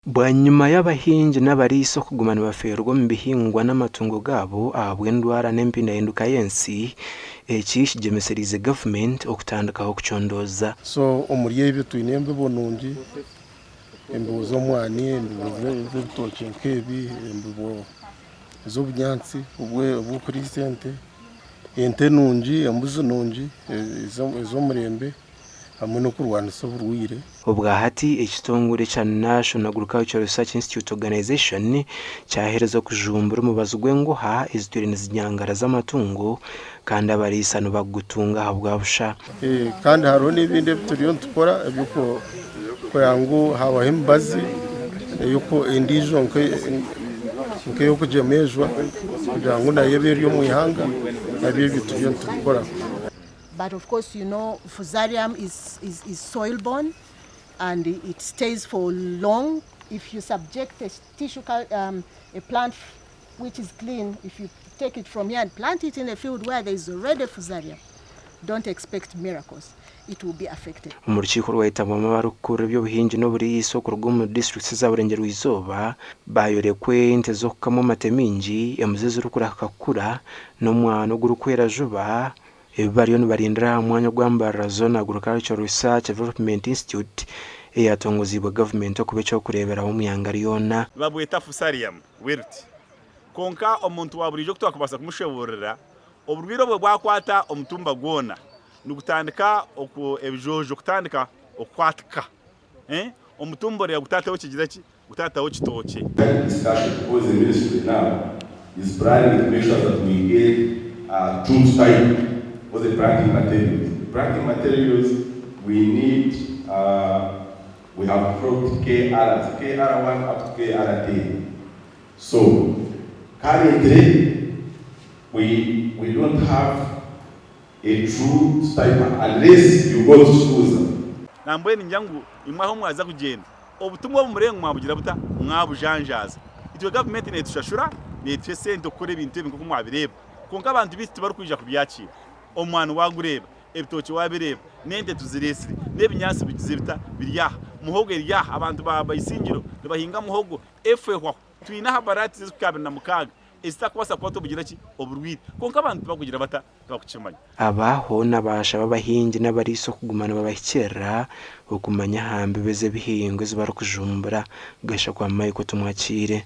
Bwanyuma y'abahingi n'abariso kugumana baferwa mu bihingwa n'amatungo gabo ahabwa endwara n'empinda y'enduka yensi ekishigemeserize government okutandikaho kucondoza. So omuri ebyo twine embibo nungi, embibo z'omwani, embibo z'ebitookye nk'ebi, embibo z'obunyansi obw'okuri sente, ente nungi, embuzi nungi ez'omurembe hamwe n'okurwanisa oburwire. Obwahati ekitongole kya National Agricultural Research Institute Organization cyahereza kujumbura umubazi gw'enguha ezitwire nizinyangara z'amatungo kandi abarisa nibagutunga habwabusha. Kandi hariho n'ebindi ebituriyo nitukora eby'uko kuyangu habaho emibazi ey'uko endiijo nk'ey'okugyemeezwa kugira ngu nayo ebe eri omu ihanga nabyo ebituriyo nitukora. But of course, you know, Fusarium is soil-borne and it stays for long. If you subject a plant which is clean, if you take it from here and plant it in a field where there is already Fusarium, don't expect miracles. It will be affected. Mu rukiko rwahitamamo abarukura by'ubuhingi n'uburiso ku rwo mu districts z'aburengero izoba bayorekwe ente zo kukamo matemingi emuzizi rukura kakura n'omwana gurukwera juba ebariyo nibarindira mwanya gwambara Zone Agricultural Research Development Institute eyatongozibwa government okubecho kurebera omuyangari yona babweta Fusarium wirt konka omuntu waburijo kutwakubasa kumusheburira oburwiro bwe bwakwata omutumba gwona nugutandika oku ebijojo kutandika okwatika omutumba ya gutataho kigira ki gutataho kitoke. Because the ministry now is planning to make sure that we get tools type for the planting materials. Planting materials we need we have brought KR1 up to KR10. So currently we don't have a true stipend unless you go to schools. Nambwe ninjangu imwaho mwaza kugenda obutumwa bumurengo mwabugira buta mwabujanjaza itwe government ne tushashura ne twe sente okore ibintu ebinko kumwabireba konka abantu bisi bari kwija kubyakira omwana wagureba ebitoki wabireba nende tuziresire n'ebinyansi bigize bita biryaha muhogo iryaha abantu bayisingiro bahinga muhogo efehwa twina habarati zikabina mukaga ezitakwasa kwato bugira ki oburwire konka abantu bakugira bata bakukimanya abaho nabasha babahingi n'abariso kugumana babakera okumanya hambe beze bihingwe zibarukujumbura gasha kwa Michael tumwakire.